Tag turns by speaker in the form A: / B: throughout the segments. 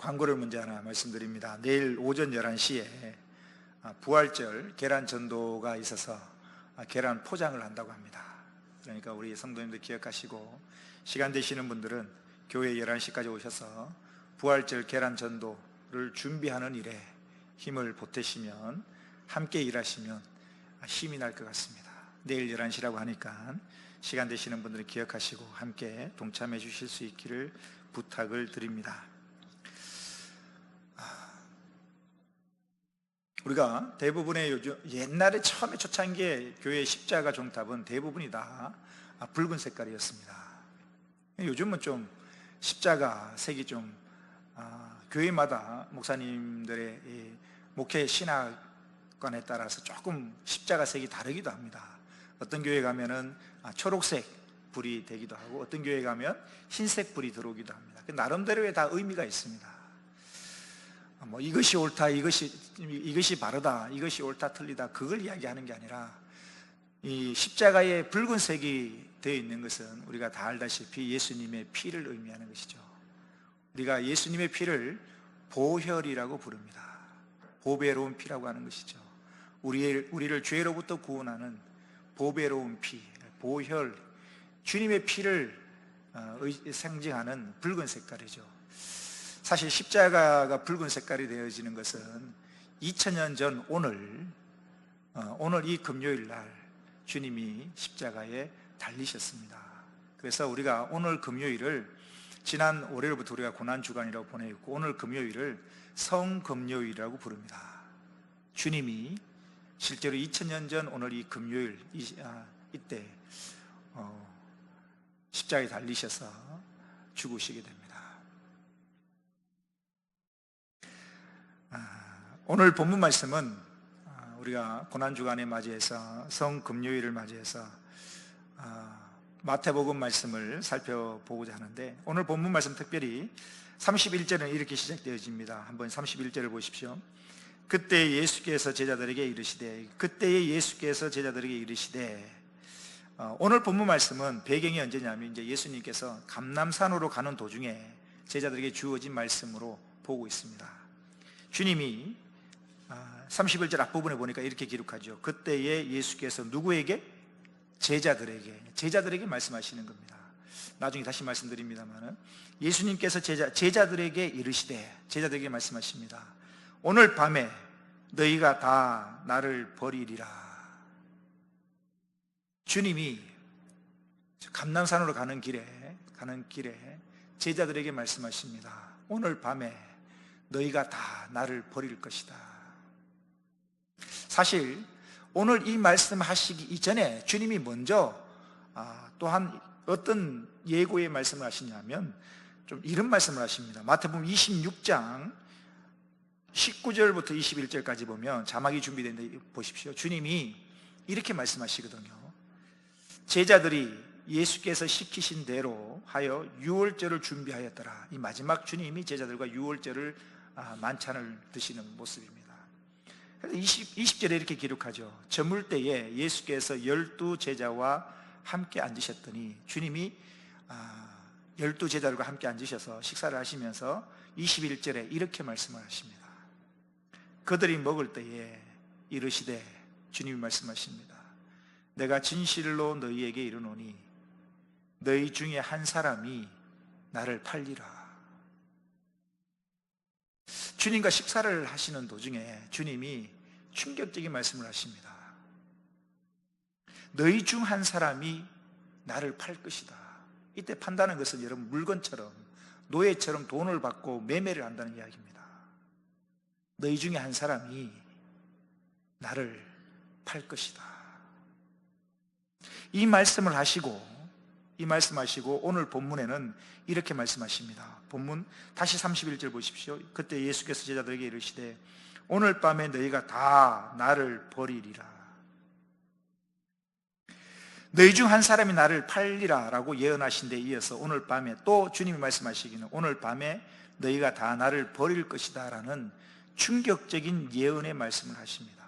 A: 광고를 먼저 하나 말씀드립니다. 내일 오전 11시에 부활절 계란 전도가 있어서 계란 포장을 한다고 합니다. 그러니까 우리 성도님들 기억하시고 시간 되시는 분들은 교회 11시까지 오셔서 부활절 계란 전도를 준비하는 일에 힘을 보태시면, 함께 일하시면 힘이 날 것 같습니다. 내일 11시라고 하니까 시간 되시는 분들은 기억하시고 함께 동참해 주실 수 있기를 부탁을 드립니다. 우리가 대부분의 요즘 옛날에 처음에 초창기에 교회 십자가 종탑은 대부분이 다 붉은 색깔이었습니다. 요즘은 좀 십자가 색이 좀 교회마다 목사님들의 목회 신학관에 따라서 조금 십자가 색이 다르기도 합니다. 어떤 교회 가면은 초록색 불이 되기도 하고, 어떤 교회 가면 흰색 불이 들어오기도 합니다. 나름대로의 다 의미가 있습니다. 뭐 이것이 옳다, 이것이 바르다, 이것이 옳다 틀리다, 그걸 이야기하는 게 아니라, 이 십자가에 붉은색이 되어 있는 것은 우리가 다 알다시피 예수님의 피를 의미하는 것이죠. 우리가 예수님의 피를 보혈이라고 부릅니다. 보배로운 피라고 하는 것이죠. 우리를 죄로부터 구원하는 보배로운 피, 보혈, 주님의 피를 상징하는 붉은 색깔이죠. 사실 십자가가 붉은 색깔이 되어지는 것은 2000년 전 오늘 이 금요일 날 주님이 십자가에 달리셨습니다. 그래서 우리가 오늘 금요일을, 지난 월요일부터 우리가 고난주간이라고 보내있고, 오늘 금요일을 성금요일이라고 부릅니다. 주님이 실제로 2000년 전 오늘 이 금요일 이때 십자가에 달리셔서 죽으시게 됩니다. 오늘 본문 말씀은 우리가 고난주간에 맞이해서 성금요일을 맞이해서 마태복음 말씀을 살펴보고자 하는데, 오늘 본문 말씀 특별히 31절은 이렇게 시작되어집니다. 한번 31절을 보십시오. 그때 예수께서 제자들에게 이르시되, 오늘 본문 말씀은 배경이 언제냐면 이제 예수님께서 감람산으로 가는 도중에 제자들에게 주어진 말씀으로 보고 있습니다. 주님이 31절 앞부분에 보니까 이렇게 기록하죠. 그때에 예수께서 누구에게? 제자들에게 말씀하시는 겁니다. 나중에 다시 말씀드립니다만, 예수님께서 제자들에게 이르시되, 제자들에게 말씀하십니다. 오늘 밤에 너희가 다 나를 버리리라. 주님이 감람산으로 가는 길에 제자들에게 말씀하십니다. 오늘 밤에 너희가 다 나를 버릴 것이다. 사실 오늘 이 말씀하시기 이전에 주님이 먼저 또한 어떤 예고의 말씀을 하시냐면 좀 이런 말씀을 하십니다. 마태복음 26장 19절부터 21절까지 보면, 자막이 준비된데 보십시오. 주님이 이렇게 말씀하시거든요. 제자들이 예수께서 시키신 대로 하여 유월절을 준비하였더라. 이 마지막 주님이 제자들과 유월절을 만찬을 드시는 모습입니다. 20절에 이렇게 기록하죠. 저물 때에 예수께서 12제자와 함께 앉으셨더니, 주님이 12제자들과 함께 앉으셔서 식사를 하시면서 21절에 이렇게 말씀을 하십니다. 그들이 먹을 때에 이르시되, 주님이 말씀하십니다. 내가 진실로 너희에게 이르노니 너희 중에 한 사람이 나를 팔리라. 주님과 식사를 하시는 도중에 주님이 충격적인 말씀을 하십니다. 너희 중 한 사람이 나를 팔 것이다. 이때 판다는 것은 여러분 물건처럼, 노예처럼 돈을 받고 매매를 한다는 이야기입니다. 너희 중에 한 사람이 나를 팔 것이다. 이 말씀하시고 오늘 본문에는 이렇게 말씀하십니다. 본문 다시 31절 보십시오. 그때 예수께서 제자들에게 이르시되, 오늘 밤에 너희가 다 나를 버리리라. 너희 중 한 사람이 나를 팔리라 라고 예언하신 데 이어서 오늘 밤에 또 주님이 말씀하시기는 오늘 밤에 너희가 다 나를 버릴 것이다 라는 충격적인 예언의 말씀을 하십니다.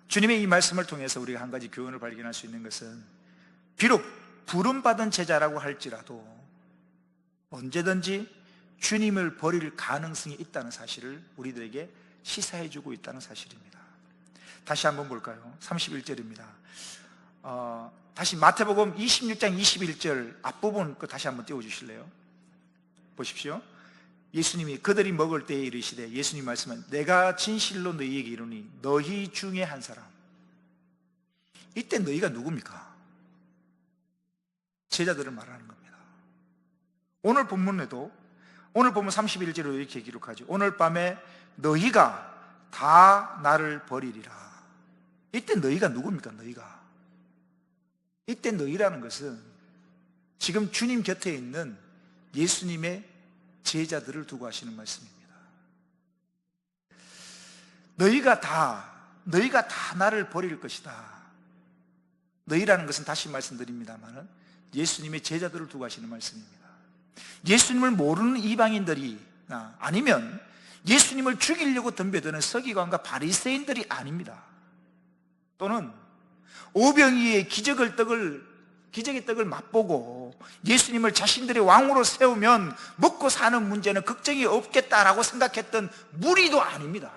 A: 주님의 이 말씀을 통해서 우리가 한 가지 교훈을 발견할 수 있는 것은, 비록 부름받은 제자라고 할지라도 언제든지 주님을 버릴 가능성이 있다는 사실을 우리들에게 시사해주고 있다는 사실입니다. 다시 한번 볼까요? 31절입니다. 다시 마태복음 26장 21절 앞부분 거 다시 한번 띄워주실래요? 보십시오. 예수님이 그들이 먹을 때에 이르시되 예수님 말씀은 내가 진실로 너희에게 이르니 너희 중에 한 사람. 이때 너희가 누굽니까? 제자들을 말하는 겁니다. 오늘 본문에도 오늘 본문 31절로 이렇게 기록하죠. 오늘 밤에 너희가 다 나를 버리리라. 이때 너희가 누굽니까? 너희가. 이때 너희라는 것은 지금 주님 곁에 있는 예수님의 제자들을 두고 하시는 말씀입니다. 너희가 다 나를 버릴 것이다. 너희라는 것은 다시 말씀드립니다만 예수님의 제자들을 두고 하시는 말씀입니다. 예수님을 모르는 이방인들이 아니면 예수님을 죽이려고 덤벼드는 서기관과 바리새인들이 아닙니다. 또는 오병이의 기적의 떡을 맛보고 예수님을 자신들의 왕으로 세우면 먹고 사는 문제는 걱정이 없겠다라고 생각했던 무리도 아닙니다.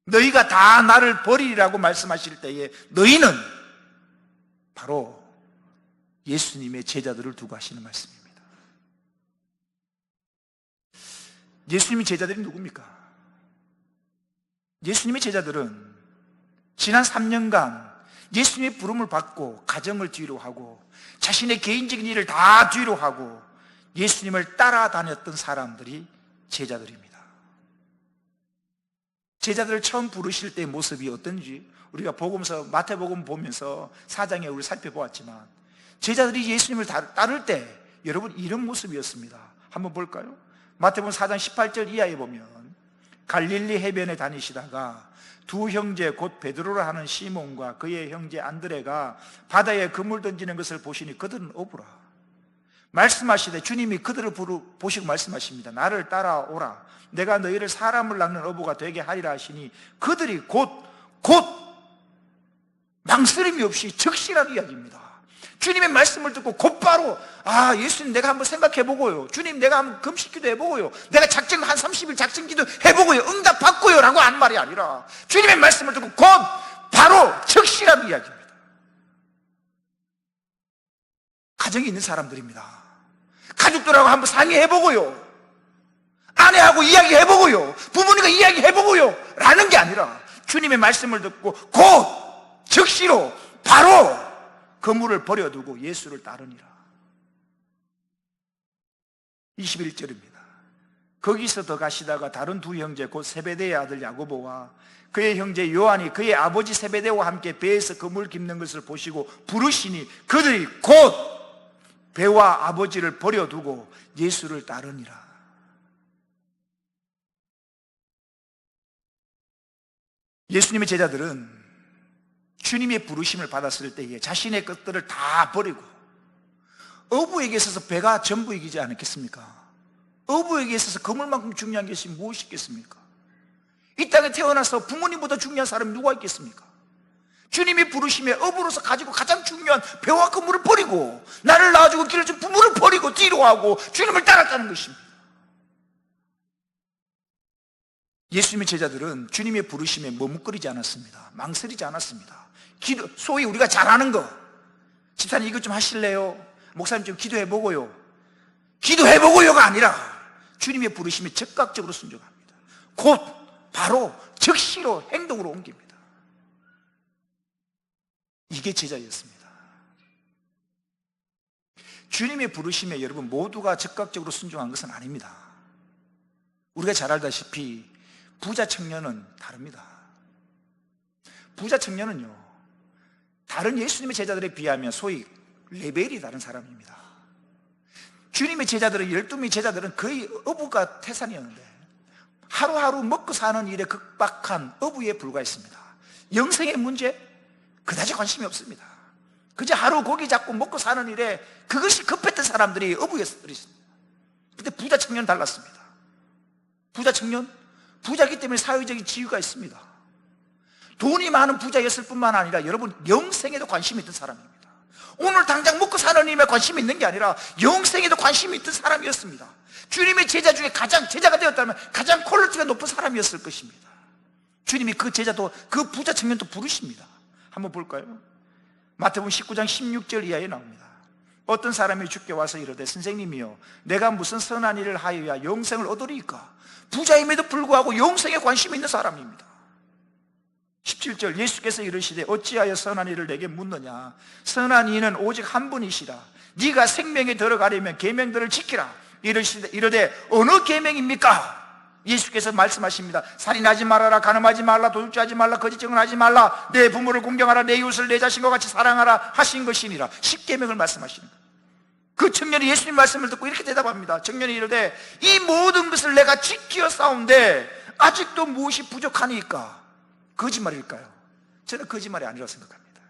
A: 너희가 다 나를 버리리라고 말씀하실 때에 너희는 바로 예수님의 제자들을 두고 하시는 말씀입니다. 예수님의 제자들이 누굽니까? 예수님의 제자들은 지난 3년간 예수님의 부름을 받고 가정을 뒤로 하고 자신의 개인적인 일을 다 뒤로 하고 예수님을 따라다녔던 사람들이 제자들입니다. 제자들을 처음 부르실 때의 모습이 어떤지 우리가 복음서 마태복음 보면서 4장에 우리 살펴보았지만 제자들이 예수님을 따를 때 여러분 이런 모습이었습니다. 한번 볼까요? 마태복음 4장 18절 이하에 보면 갈릴리 해변에 다니시다가 두 형제 곧 베드로라 하는 시몬과 그의 형제 안드레가 바다에 그물 던지는 것을 보시니 그들은 어부라. 말씀하시되 주님이 그들을 보시고 말씀하십니다. 나를 따라오라. 내가 너희를 사람을 낚는 어부가 되게 하리라 하시니 그들이 곧 망설임이 없이 적시라는 이야기입니다. 주님의 말씀을 듣고 곧바로 예수님 내가 한번 생각해보고요. 주님 내가 한번 금식기도 해보고요. 내가 작정 한 30일 작정기도 해보고요. 응답 받고요 라고 한 말이 아니라 주님의 말씀을 듣고 곧 바로 적시라는 이야기입니다. 가정이 있는 사람들입니다. 가족들하고 한번 상의해보고요. 아내하고 이야기해보고요. 부모님과 이야기해보고요 라는 게 아니라 주님의 말씀을 듣고 곧 적시로 바로 그물을 버려두고 예수를 따르니라. 21절입니다. 거기서 더 가시다가 다른 두 형제 곧 세베대의 아들 야고보와 그의 형제 요한이 그의 아버지 세베대와 함께 배에서 그물 깁는 것을 보시고 부르시니 그들이 곧 배와 아버지를 버려두고 예수를 따르니라. 예수님의 제자들은 주님의 부르심을 받았을 때에 자신의 것들을 다 버리고 어부에게 있어서 배가 전부이지 않겠습니까? 어부에게 있어서 그물만큼 중요한 것이 무엇이 있겠습니까? 이 땅에 태어나서 부모님보다 중요한 사람이 누가 있겠습니까? 주님의 부르심에 어부로서 가지고 가장 중요한 배와 그물을 버리고 나를 낳아주고 길러준 부모를 버리고 뒤로 하고 주님을 따랐다는 것입니다. 예수님의 제자들은 주님의 부르심에 머뭇거리지 않았습니다. 망설이지 않았습니다. 소위 우리가 잘하는 거, 집사님 이것 좀 하실래요? 목사님 좀 기도해보고요. 기도해보고요가 아니라 주님의 부르심에 적극적으로 순종합니다. 곧 바로 적시로 행동으로 옮깁니다. 이게 제자였습니다. 주님의 부르심에 여러분 모두가 적극적으로 순종한 것은 아닙니다. 우리가 잘 알다시피 부자 청년은 다릅니다. 부자 청년은요 다른 예수님의 제자들에 비하면 소위 레벨이 다른 사람입니다. 주님의 제자들은 12명의 제자들은 거의 어부가 태산이었는데 하루하루 먹고 사는 일에 급박한 어부에 불과했습니다. 영생의 문제 그다지 관심이 없습니다. 그저 하루 고기 잡고 먹고 사는 일에 그것이 급했던 사람들이 어부였습니다. 근데 부자 청년은 달랐습니다. 부자 청년 부자이기 때문에 사회적인 지위가 있습니다. 돈이 많은 부자였을 뿐만 아니라 여러분 영생에도 관심이 있던 사람입니다. 오늘 당장 먹고 사는 일에 관심이 있는 게 아니라 영생에도 관심이 있던 사람이었습니다. 주님의 제자 중에 가장, 제자가 되었다면 가장 퀄리티가 높은 사람이었을 것입니다. 주님이 그 제자도, 그 부자 청년도 부르십니다. 한번 볼까요? 마태복음 19장 16절 이하에 나옵니다. 어떤 사람이 주께 와서 이르되 선생님이여 내가 무슨 선한 일을 하여야 영생을 얻으리이까? 부자임에도 불구하고 영생에 관심이 있는 사람입니다. 17절 예수께서 이르시되 어찌하여 선한 일을 내게 묻느냐? 선한 이는 오직 한 분이시라. 네가 생명에 들어가려면 계명들을 지키라. 이르되 어느 계명입니까? 예수께서 말씀하십니다. 살인하지 말아라, 간음하지 말라, 도둑질하지 말라, 거짓 증언하지 말라, 내 부모를 공경하라, 내 이웃을 내 자신과 같이 사랑하라 하신 것이니라. 10계명을 말씀하시는 거예요. 그 청년이 예수님 말씀을 듣고 이렇게 대답합니다. 청년이 이르되 이 모든 것을 내가 지키어 싸운데 아직도 무엇이 부족하니까? 거짓말일까요? 저는 거짓말이 아니라고 생각합니다.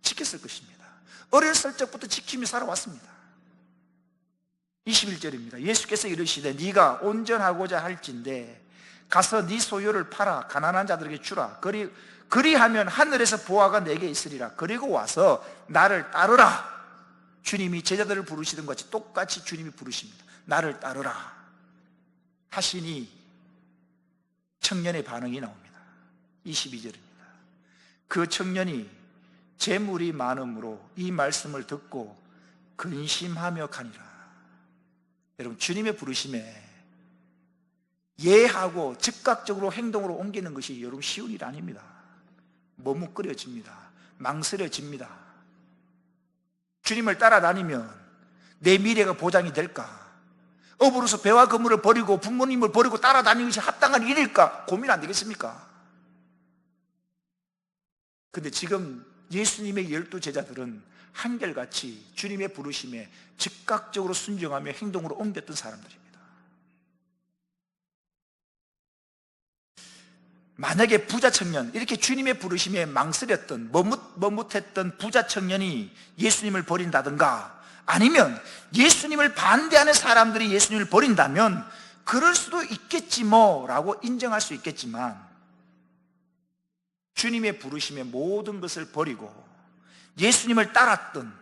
A: 지켰을 것입니다. 어렸을 적부터 지키며 살아왔습니다. 21절입니다. 예수께서 이르시되 네가 온전하고자 할진대 가서 네 소유를 팔아 가난한 자들에게 주라. 그리하면 하늘에서 보화가 내게 있으리라. 그리고 와서 나를 따르라. 주님이 제자들을 부르시던 것 같이 똑같이 주님이 부르십니다. 나를 따르라 하시니 청년의 반응이 나옵니다. 22절입니다. 그 청년이 재물이 많음으로 이 말씀을 듣고 근심하며 가니라. 여러분, 주님의 부르심에 예하고 즉각적으로 행동으로 옮기는 것이 여러분 쉬운 일 아닙니다. 머뭇거려집니다. 망설여집니다. 주님을 따라다니면 내 미래가 보장이 될까? 업으로서 배와 건물을 버리고 부모님을 버리고 따라다니는 것이 합당한 일일까? 고민 안 되겠습니까? 근데 지금 예수님의 12 제자들은 한결같이 주님의 부르심에 즉각적으로 순종하며 행동으로 옮겼던 사람들입니다. 만약에 부자 청년, 이렇게 주님의 부르심에 망설였던, 머뭇했던 부자 청년이 예수님을 버린다든가 아니면 예수님을 반대하는 사람들이 예수님을 버린다면 그럴 수도 있겠지 라고 인정할 수 있겠지만, 주님의 부르심에 모든 것을 버리고 예수님을 따랐던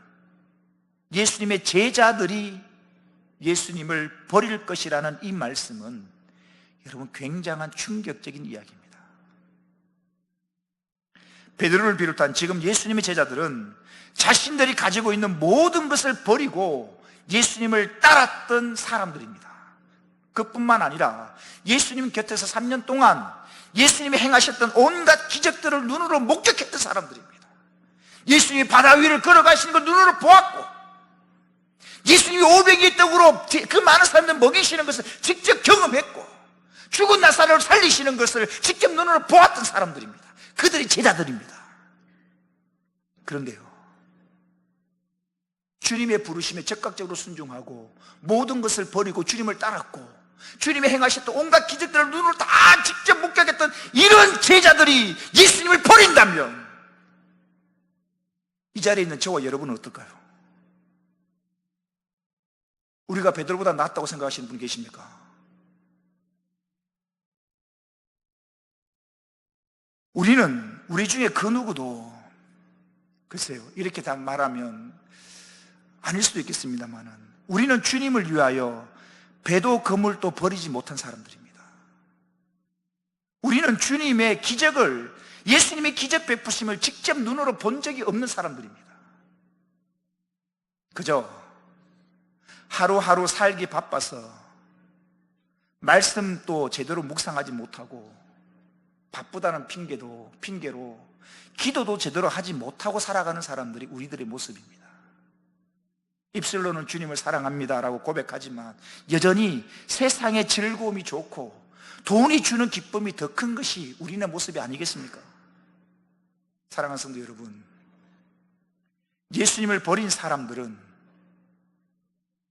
A: 예수님의 제자들이 예수님을 버릴 것이라는 이 말씀은 여러분 굉장한 충격적인 이야기입니다. 베드로를 비롯한 지금 예수님의 제자들은 자신들이 가지고 있는 모든 것을 버리고 예수님을 따랐던 사람들입니다. 그뿐만 아니라 예수님 곁에서 3년 동안 예수님이 행하셨던 온갖 기적들을 눈으로 목격했던 사람들입니다. 예수님이 바다 위를 걸어가시는 걸 눈으로 보았고, 예수님이 500의 떡으로 그 많은 사람들 먹이시는 것을 직접 경험했고, 죽은 나사로를 살리시는 것을 직접 눈으로 보았던 사람들입니다. 그들이 제자들입니다. 그런데요, 주님의 부르심에 적극적으로 순종하고 모든 것을 버리고 주님을 따랐고 주님이 행하셨던 온갖 기적들을 눈으로 다 직접 목격했던 이런 제자들이 예수님을 버린다면 이 자리에 있는 저와 여러분은 어떨까요? 우리가 베드로보다 낫다고 생각하시는 분 계십니까? 우리는 우리 중에 그 누구도 글쎄요, 이렇게 다 말하면 아닐 수도 있겠습니다만은 우리는 주님을 위하여 배도 그물도 버리지 못한 사람들입니다. 우리는 주님의 기적을, 예수님의 기적 베푸심을 직접 눈으로 본 적이 없는 사람들입니다. 그저 하루하루 살기 바빠서 말씀도 제대로 묵상하지 못하고 바쁘다는 핑계로 기도도 제대로 하지 못하고 살아가는 사람들이 우리들의 모습입니다. 입술로는 주님을 사랑합니다라고 고백하지만 여전히 세상의 즐거움이 좋고 돈이 주는 기쁨이 더 큰 것이 우리의 모습이 아니겠습니까? 사랑하는 성도 여러분, 예수님을 버린 사람들은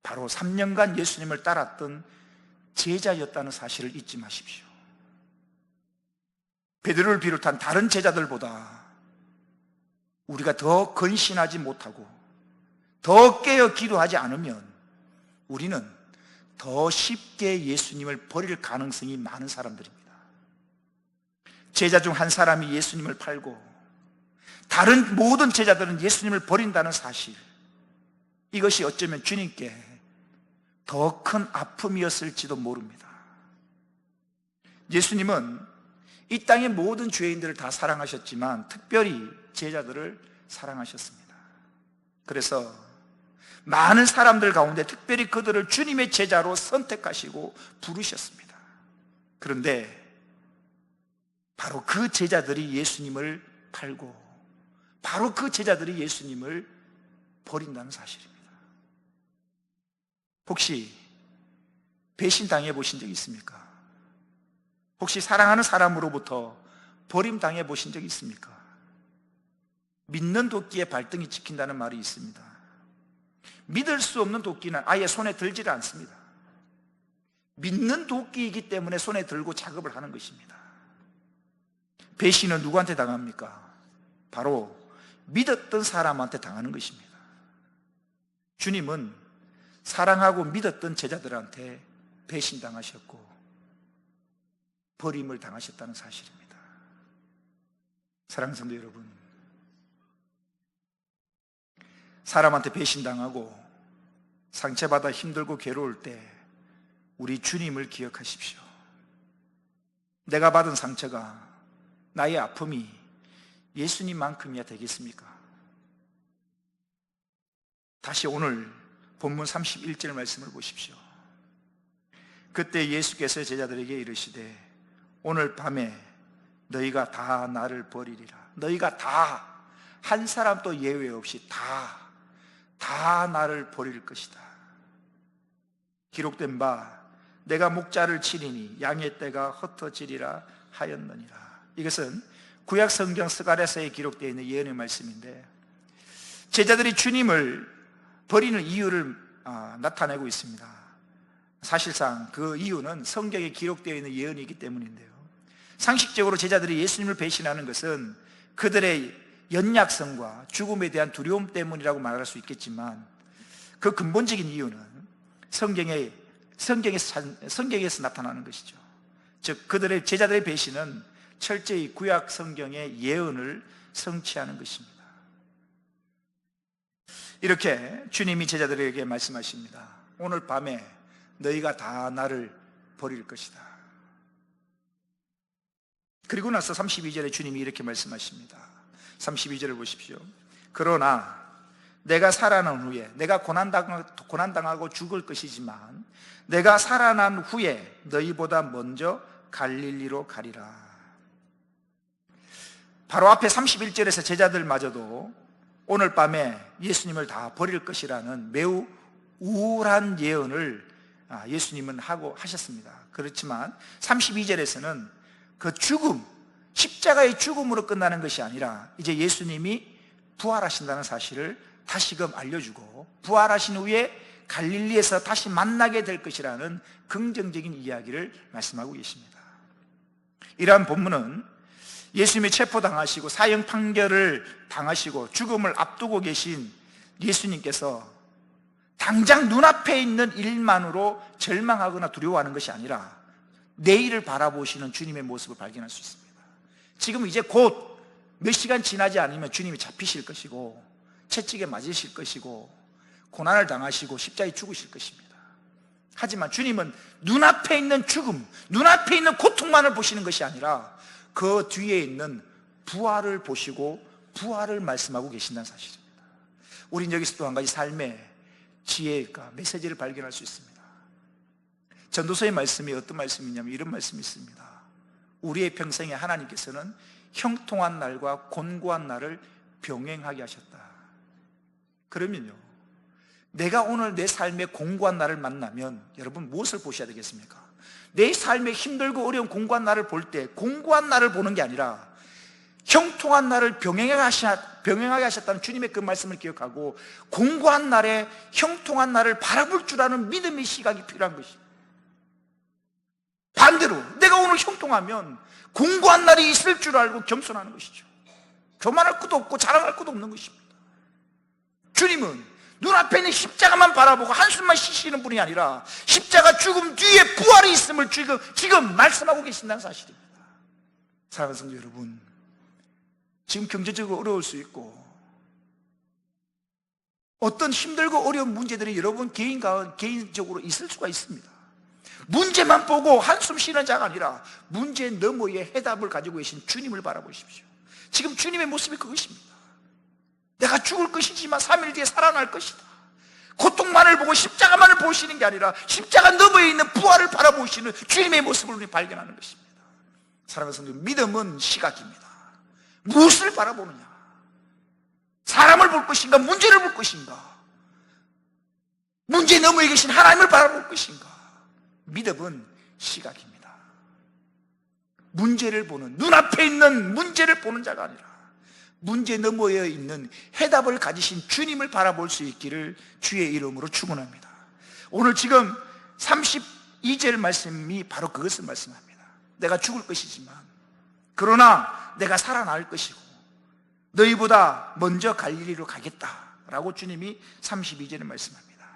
A: 바로 3년간 예수님을 따랐던 제자였다는 사실을 잊지 마십시오. 베드로를 비롯한 다른 제자들보다 우리가 더 근신하지 못하고 더 깨어 기도하지 않으면 우리는 더 쉽게 예수님을 버릴 가능성이 많은 사람들입니다. 제자 중 한 사람이 예수님을 팔고 다른 모든 제자들은 예수님을 버린다는 사실, 이것이 어쩌면 주님께 더 큰 아픔이었을지도 모릅니다. 예수님은 이 땅의 모든 죄인들을 다 사랑하셨지만 특별히 제자들을 사랑하셨습니다. 그래서 많은 사람들 가운데 특별히 그들을 주님의 제자로 선택하시고 부르셨습니다. 그런데 바로 그 제자들이 예수님을 팔고 바로 그 제자들이 예수님을 버린다는 사실입니다. 혹시 배신당해 보신 적 있습니까? 혹시 사랑하는 사람으로부터 버림당해 보신 적 있습니까? 믿는 도끼에 발등이 찍힌다는 말이 있습니다. 믿을 수 없는 도끼는 아예 손에 들지를 않습니다. 믿는 도끼이기 때문에 손에 들고 작업을 하는 것입니다. 배신은 누구한테 당합니까? 바로 믿었던 사람한테 당하는 것입니다. 주님은 사랑하고 믿었던 제자들한테 배신당하셨고 버림을 당하셨다는 사실입니다. 사랑하는 성도 여러분, 사람한테 배신당하고 상처받아 힘들고 괴로울 때 우리 주님을 기억하십시오. 내가 받은 상처가, 나의 아픔이 예수님만큼이야 되겠습니까? 다시 오늘 본문 31절 말씀을 보십시오. 그때 예수께서 제자들에게 이르시되 오늘 밤에 너희가 다 나를 버리리라. 너희가 다, 한 사람도 예외 없이 다 나를 버릴 것이다. 기록된 바 내가 목자를 치리니 양의 떼가 흩어지리라 하였느니라. 이것은 구약 성경 스가랴서에 기록되어 있는 예언의 말씀인데 제자들이 주님을 버리는 이유를 나타내고 있습니다. 사실상 그 이유는 성경에 기록되어 있는 예언이기 때문인데요, 상식적으로 제자들이 예수님을 배신하는 것은 그들의 연약성과 죽음에 대한 두려움 때문이라고 말할 수 있겠지만 그 근본적인 이유는 성경에서 나타나는 것이죠. 즉 그들의 제자들의 배신은 철저히 구약 성경의 예언을 성취하는 것입니다. 이렇게 주님이 제자들에게 말씀하십니다. 오늘 밤에 너희가 다 나를 버릴 것이다. 그리고 나서 32절에 주님이 이렇게 말씀하십니다. 32절을 보십시오. 그러나 내가 살아난 후에, 내가 고난당하고 죽을 것이지만 내가 살아난 후에 너희보다 먼저 갈릴리로 가리라. 바로 앞에 31절에서 제자들마저도 오늘 밤에 예수님을 다 버릴 것이라는 매우 우울한 예언을 예수님은 하셨습니다. 그렇지만 32절에서는 그 죽음, 십자가의 죽음으로 끝나는 것이 아니라 이제 예수님이 부활하신다는 사실을 다시금 알려주고 부활하신 후에 갈릴리에서 다시 만나게 될 것이라는 긍정적인 이야기를 말씀하고 계십니다. 이러한 본문은 예수님이 체포당하시고 사형 판결을 당하시고 죽음을 앞두고 계신 예수님께서 당장 눈앞에 있는 일만으로 절망하거나 두려워하는 것이 아니라 내일을 바라보시는 주님의 모습을 발견할 수 있습니다. 지금 이제 곧 몇 시간 지나지 않으면 주님이 잡히실 것이고 채찍에 맞으실 것이고 고난을 당하시고 십자가에 죽으실 것입니다. 하지만 주님은 눈앞에 있는 죽음, 눈앞에 있는 고통만을 보시는 것이 아니라 그 뒤에 있는 부활을 보시고 부활을 말씀하고 계신다는 사실입니다. 우린 여기서 또 한 가지 삶의 지혜가 메시지를 발견할 수 있습니다. 전도서의 말씀이 어떤 말씀이냐면 이런 말씀이 있습니다. 우리의 평생에 하나님께서는 형통한 날과 곤고한 날을 병행하게 하셨다. 그러면요, 내가 오늘 내 삶의 공고한 날을 만나면 여러분 무엇을 보셔야 되겠습니까? 내 삶의 힘들고 어려운 공고한 날을 볼 때 공고한 날을 보는 게 아니라 형통한 날을 병행하게 하셨다는 주님의 그 말씀을 기억하고 공고한 날에 형통한 날을 바라볼 줄 아는 믿음의 시각이 필요한 것입니다. 반대로 내가 오늘 형통하면 공고한 날이 있을 줄 알고 겸손하는 것이죠. 교만할 것도 없고 자랑할 것도 없는 것입니다. 주님은 눈앞에 있는 십자가만 바라보고 한숨만 쉬시는 분이 아니라 십자가 죽음 뒤에 부활이 있음을 지금 말씀하고 계신다는 사실입니다. 사랑하는 성도 여러분, 지금 경제적으로 어려울 수 있고, 어떤 힘들고 어려운 문제들이 여러분 개인적으로 있을 수가 있습니다. 문제만 보고 한숨 쉬는 자가 아니라 문제 너머의 해답을 가지고 계신 주님을 바라보십시오. 지금 주님의 모습이 그것입니다. 내가 죽을 것이지만 3일 뒤에 살아날 것이다. 고통만을 보고 십자가만을 보시는 게 아니라 십자가 너머에 있는 부활을 바라보시는 주님의 모습을 우리 발견하는 것입니다. 사랑하는 성도, 믿음은 시각입니다. 무엇을 바라보느냐? 사람을 볼 것인가? 문제를 볼 것인가? 문제 너머에 계신 하나님을 바라볼 것인가? 믿음은 시각입니다. 문제를 보는, 눈앞에 있는 문제를 보는 자가 아니라 문제 너머에 있는 해답을 가지신 주님을 바라볼 수 있기를 주의 이름으로 축원합니다. 오늘 지금 32절 말씀이 바로 그것을 말씀합니다. 내가 죽을 것이지만 그러나 내가 살아날 것이고 너희보다 먼저 갈릴리로 가겠다라고 주님이 32절에 말씀합니다.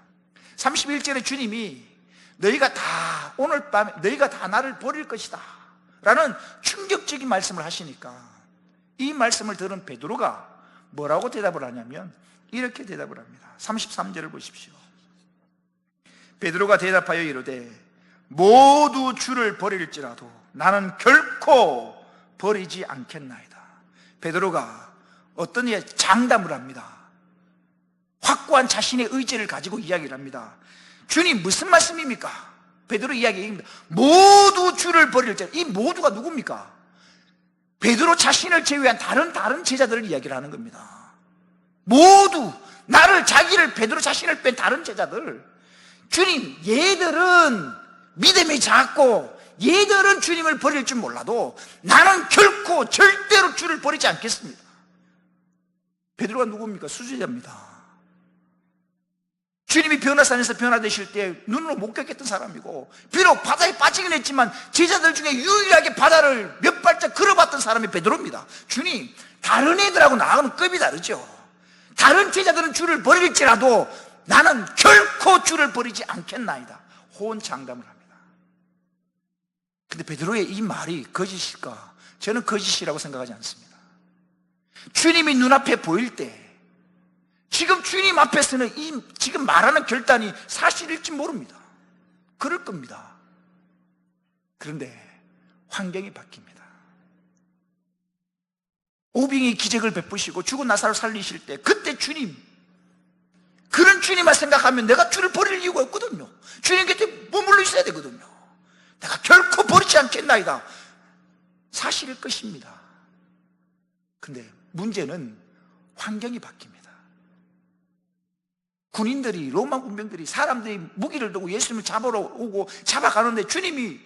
A: 31절에 주님이 너희가 다 오늘 밤에 너희가 다 나를 버릴 것이다 라는 충격적인 말씀을 하시니까 이 말씀을 들은 베드로가 뭐라고 대답을 하냐면 이렇게 대답을 합니다. 33절을 보십시오. 베드로가 대답하여 이르되 모두 주를 버릴지라도 나는 결코 버리지 않겠나이다. 베드로가 어떤 장담을 합니다. 확고한 자신의 의지를 가지고 이야기를 합니다. 주님 무슨 말씀입니까? 베드로 이야기입니다. 모두 주를 버릴지라도, 이 모두가 누굽니까? 베드로 자신을 제외한 다른 제자들을 이야기를 하는 겁니다. 모두 자기를 베드로 자신을 뺀 다른 제자들, 주님 얘들은 믿음이 작고 얘들은 주님을 버릴 줄 몰라도 나는 결코 절대로 주를 버리지 않겠습니다. 베드로가 누굽니까? 수제자입니다. 주님이 변화산에서 변화되실 때 눈으로 목격했던 사람이고, 비록 바다에 빠지긴 했지만 제자들 중에 유일하게 바다를 몇 발짝 걸어봤던 사람이 베드로입니다. 주님, 다른 애들하고 나하고는 급이 다르죠. 다른 제자들은 주를 버릴지라도 나는 결코 주를 버리지 않겠나이다. 호언장담을 합니다. 근데 베드로의 이 말이 거짓일까? 저는 거짓이라고 생각하지 않습니다. 주님이 눈앞에 보일 때, 지금 주님 앞에서는 지금 말하는 결단이 사실일지 모릅니다. 그럴 겁니다. 그런데 환경이 바뀝니다. 오병이 기적을 베푸시고 죽은 나사를 살리실 때 그때 주님, 그런 주님만 생각하면 내가 주를 버릴 이유가 없거든요. 주님 곁에 머물러 있어야 되거든요. 내가 결코 버리지 않겠나이다. 사실일 것입니다. 근데 문제는 환경이 바뀝니다. 군인들이, 로마 군병들이, 사람들이 무기를 들고 예수님을 잡으러 오고 잡아가는데 주님이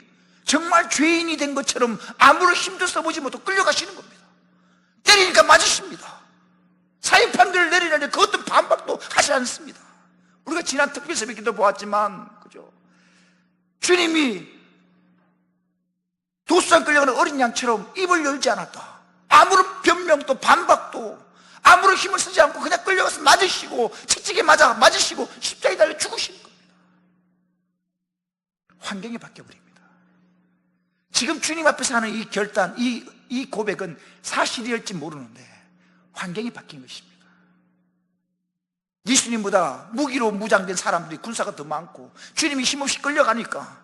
A: 정말 죄인이 된 것처럼 아무런 힘도 써보지 못하고 끌려가시는 겁니다. 때리니까 맞으십니다. 사형판결을 내리는데 그 어떤 반박도 하지 않습니다. 우리가 지난 특별새벽기도 보았지만, 그죠? 주님이 도수장 끌려가는 어린 양처럼 입을 열지 않았다. 아무런 변명도 반박도, 아무런 힘을 쓰지 않고 그냥 끌려가서 맞으시고, 채찍에 맞으시고 십자가에 달려 죽으시는 겁니다. 환경이 바뀌어버립니다. 지금 주님 앞에서 하는 이 결단, 이 고백은 사실일지 모르는데 환경이 바뀐 것입니다. 예수님보다 무기로 무장된 사람들이, 군사가 더 많고 주님이 힘없이 끌려가니까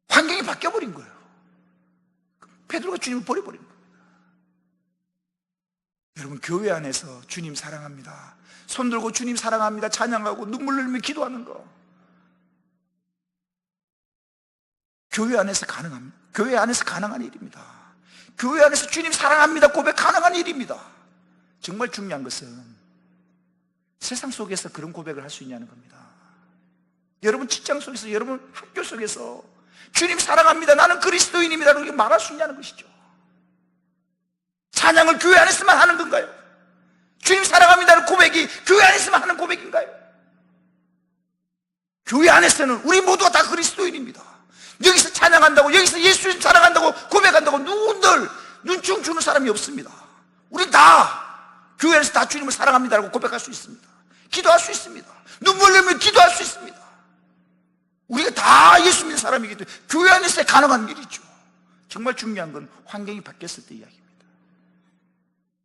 A: 환경이 바뀌어버린 거예요. 베드로가 주님을 버려버린 거예요. 여러분, 교회 안에서 주님 사랑합니다, 손 들고 주님 사랑합니다 찬양하고 눈물 흘리며 기도하는 거, 교회 안에서 가능한 일입니다. 교회 안에서 주님 사랑합니다 고백 가능한 일입니다. 정말 중요한 것은 세상 속에서 그런 고백을 할 수 있냐는 겁니다. 여러분 직장 속에서, 여러분 학교 속에서 주님 사랑합니다, 나는 그리스도인입니다 이렇게 말할 수 있냐는 것이죠. 찬양을 교회 안에서만 하는 건가요? 주님 사랑합니다는 고백이 교회 안에서만 하는 고백인가요? 교회 안에서는 우리 모두가 다 그리스도인입니다. 여기서 찬양한다고, 여기서 예수님 사랑한다고 고백한다고 누군들 눈총 주는 사람이 없습니다. 우린 다 교회 안에서 다 주님을 사랑합니다라고 고백할 수 있습니다. 기도할 수 있습니다. 눈물 흘리며 기도할 수 있습니다. 우리가 다 예수 믿는 사람이기 때문에 교회 안에서 가능한 일이죠. 정말 중요한 건 환경이 바뀌었을 때 이야기입니다.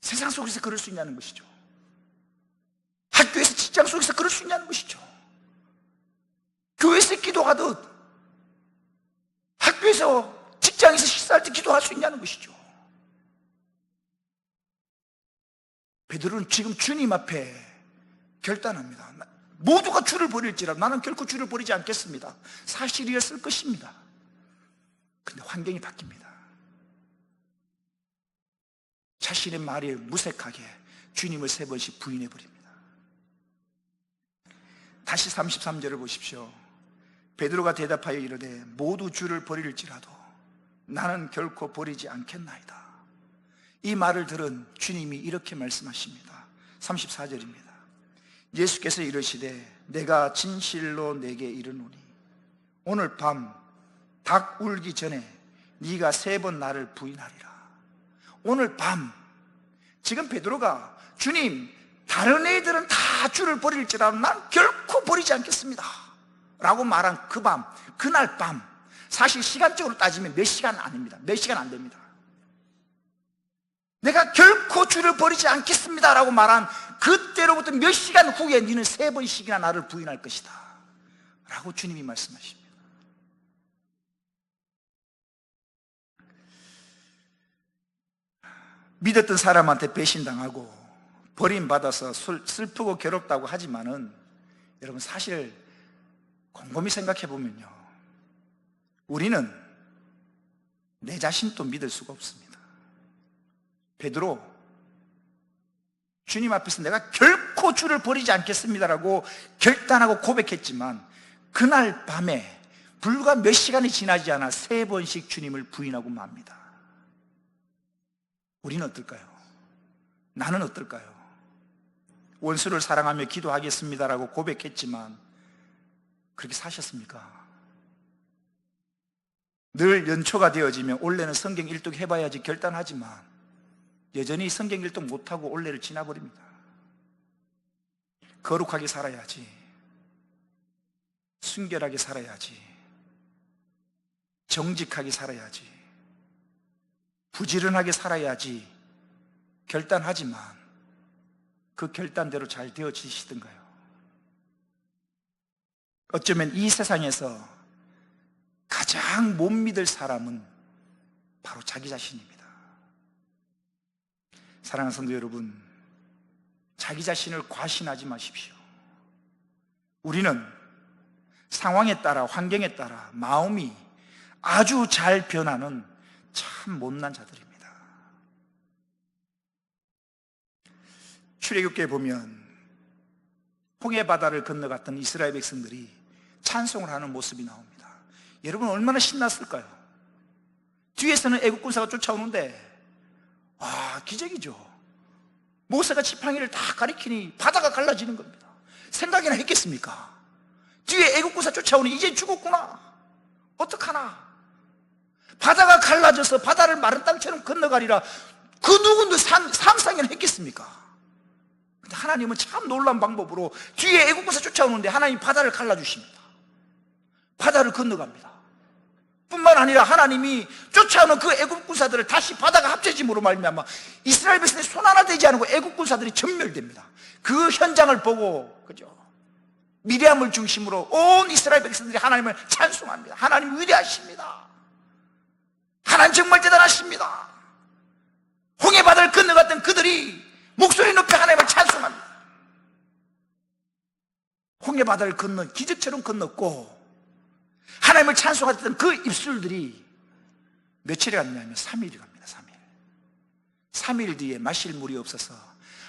A: 세상 속에서 그럴 수 있냐는 것이죠. 학교에서, 직장 속에서 그럴 수 있냐는 것이죠. 교회에서 기도하듯 학교에서, 직장에서 식사할 때 기도할 수 있냐는 것이죠. 베드로는 지금 주님 앞에 결단합니다. 모두가 주를 버릴지라도 나는 결코 주를 버리지 않겠습니다. 사실이었을 것입니다. 그런데 환경이 바뀝니다. 자신의 말에 무색하게 주님을 3번씩 부인해버립니다. 다시 33절을 보십시오. 베드로가 대답하여 이르되 모두 주를 버릴지라도 나는 결코 버리지 않겠나이다. 이 말을 들은 주님이 이렇게 말씀하십니다. 34절입니다. 예수께서 이르시되 내가 진실로 내게 이르노니 오늘 밤 닭 울기 전에 네가 3번 나를 부인하리라. 오늘 밤, 지금 베드로가 주님, 다른 애들은 다 주를 버릴지라도 난 결코 버리지 않겠습니다 라고 말한 그 밤, 그날 밤, 사실 시간적으로 따지면 몇 시간 아닙니다. 몇 시간 안 됩니다. 내가 결코 주를 버리지 않겠습니다 라고 말한 그때로부터 몇 시간 후에 너는 3번씩이나 나를 부인할 것이다 라고 주님이 말씀하십니다. 믿었던 사람한테 배신당하고 버림받아서 슬프고 괴롭다고 하지만은 여러분, 사실 곰곰이 생각해 보면요, 우리는 내 자신도 믿을 수가 없습니다. 베드로, 주님 앞에서 내가 결코 주를 버리지 않겠습니다라고 결단하고 고백했지만 그날 밤에 불과 몇 시간이 지나지 않아 3번씩 주님을 부인하고 맙니다. 우리는 어떨까요? 나는 어떨까요? 원수를 사랑하며 기도하겠습니다라고 고백했지만 그렇게 사셨습니까? 늘 연초가 되어지면 올해는 성경 일독 해봐야지 결단하지만 여전히 성경 일독 못하고 올해를 지나버립니다. 거룩하게 살아야지, 순결하게 살아야지, 정직하게 살아야지, 부지런하게 살아야지 결단하지만 그 결단대로 잘 되어지시던가요? 어쩌면 이 세상에서 가장 못 믿을 사람은 바로 자기 자신입니다. 사랑하는 성도 여러분, 자기 자신을 과신하지 마십시오. 우리는 상황에 따라, 환경에 따라 마음이 아주 잘 변하는 참 못난 자들입니다. 출애굽기에 보면 홍해 바다를 건너갔던 이스라엘 백성들이 찬송을 하는 모습이 나옵니다. 여러분, 얼마나 신났을까요? 뒤에서는 애국 군사가 쫓아오는데 기적이죠. 모세가 지팡이를 다 가리키니 바다가 갈라지는 겁니다. 생각이나 했겠습니까? 뒤에 애국 군사 쫓아오니 이제 죽었구나, 어떡하나, 바다가 갈라져서 바다를 마른 땅처럼 건너가리라, 그 누구도 상상이나 했겠습니까? 근데 하나님은 참 놀라운 방법으로 뒤에 애국군사 쫓아오는데 하나님 바다를 갈라주십니다. 바다를 건너갑니다. 뿐만 아니라 하나님이 쫓아오는 그 애국군사들을 다시 바다가 합쳐짐으로 말미암아 이스라엘 백성들이 손 하나 대지 않고 애국군사들이 전멸됩니다. 그 현장을 보고, 그죠, 미리암을 중심으로 온 이스라엘 백성들이 하나님을 찬송합니다. 하나님 위대하십니다. 하나님 정말 대단하십니다. 홍해 바다를 건너갔던 그들이 목소리 높여 하나님을 찬송합니다. 홍해 바다를 건너 기적처럼 건넜고 하나님을 찬송했던 그 입술들이 며칠이 갔냐면 3일이 갑니다. 3일 뒤에 마실 물이 없어서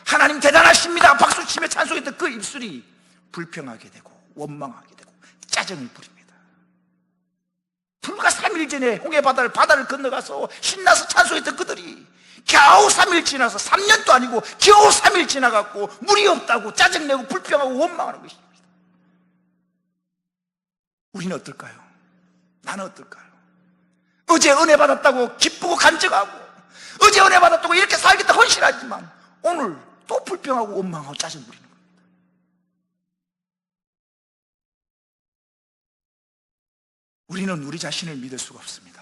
A: 하나님 대단하십니다 박수치며 찬송했던 그 입술이 불평하게 되고 원망하게 되고 짜증을 부립니다. 불과 3일 전에 홍해 바다를 건너가서 신나서 찬송했던 그들이 겨우 3일 지나서 3년도 아니고 겨우 3일 지나갔고 물이 없다고 짜증내고 불평하고 원망하는 것입니다. 우리는 어떨까요? 나는 어떨까요? 어제 은혜 받았다고 기쁘고 간증하고 어제 은혜 받았다고 이렇게 살겠다 헌신하지만 오늘 또 불평하고 원망하고 짜증 부리는 겁니다. 우리는 우리 자신을 믿을 수가 없습니다.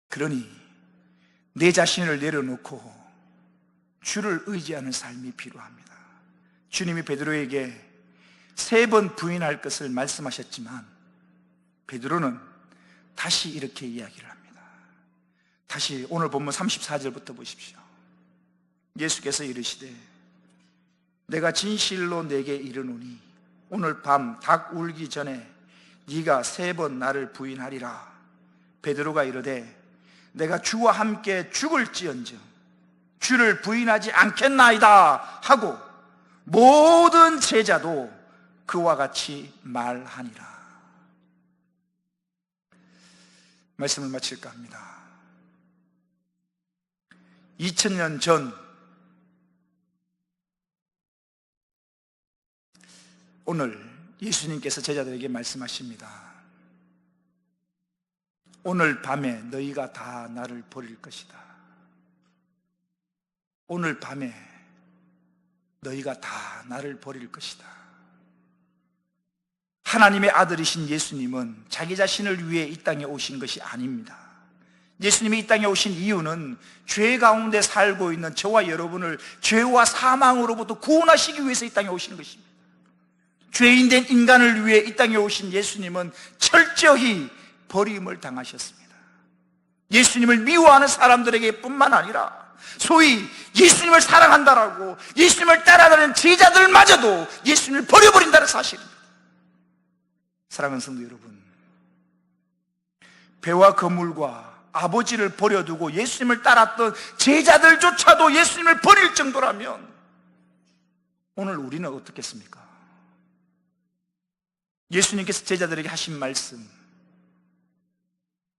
A: 그러니 내 자신을 내려놓고 주를 의지하는 삶이 필요합니다. 주님이 베드로에게 3번 부인할 것을 말씀하셨지만 베드로는 다시 이렇게 이야기를 합니다. 다시 오늘 본문 34절부터 보십시오. 예수께서 이르시되 내가 진실로 내게 이르노니 오늘 밤 닭 울기 전에 네가 3번 나를 부인하리라. 베드로가 이르되 내가 주와 함께 죽을지언정 주를 부인하지 않겠나이다 하고 모든 제자도 그와 같이 말하니라. 말씀을 마칠까 합니다. 2000년 전 오늘 예수님께서 제자들에게 말씀하십니다. 오늘 밤에 너희가 다 나를 버릴 것이다. 오늘 밤에 너희가 다 나를 버릴 것이다. 하나님의 아들이신 예수님은 자기 자신을 위해 이 땅에 오신 것이 아닙니다. 예수님이 이 땅에 오신 이유는 죄 가운데 살고 있는 저와 여러분을 죄와 사망으로부터 구원하시기 위해서 이 땅에 오신 것입니다. 죄인된 인간을 위해 이 땅에 오신 예수님은 철저히 버림을 당하셨습니다. 예수님을 미워하는 사람들에게 뿐만 아니라 소위 예수님을 사랑한다라고 예수님을 따라가는 제자들마저도 예수님을 버려버린다는 사실입니다. 사랑하는 성도 여러분, 배와 거물과 아버지를 버려두고 예수님을 따랐던 제자들조차도 예수님을 버릴 정도라면 오늘 우리는 어떻겠습니까? 예수님께서 제자들에게 하신 말씀,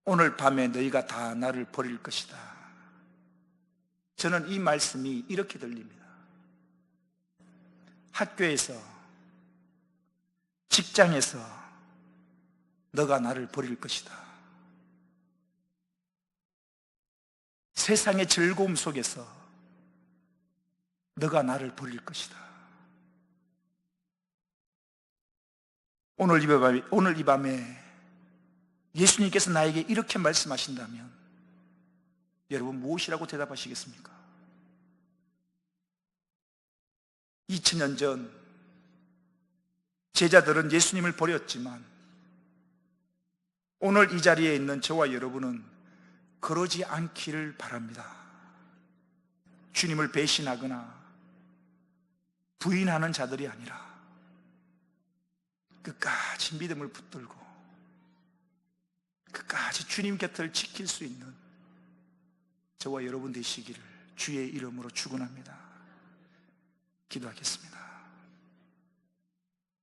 A: 오늘 밤에 너희가 다 나를 버릴 것이다. 저는 이 말씀이 이렇게 들립니다. 학교에서, 직장에서 너가 나를 버릴 것이다. 세상의 즐거움 속에서 너가 나를 버릴 것이다. 오늘 이 밤에 예수님께서 나에게 이렇게 말씀하신다면 여러분 무엇이라고 대답하시겠습니까? 2000년 전 제자들은 예수님을 버렸지만 오늘 이 자리에 있는 저와 여러분은 그러지 않기를 바랍니다. 주님을 배신하거나 부인하는 자들이 아니라 끝까지 믿음을 붙들고 끝까지 주님 곁을 지킬 수 있는 저와 여러분 되시기를 주의 이름으로 축원합니다. 기도하겠습니다.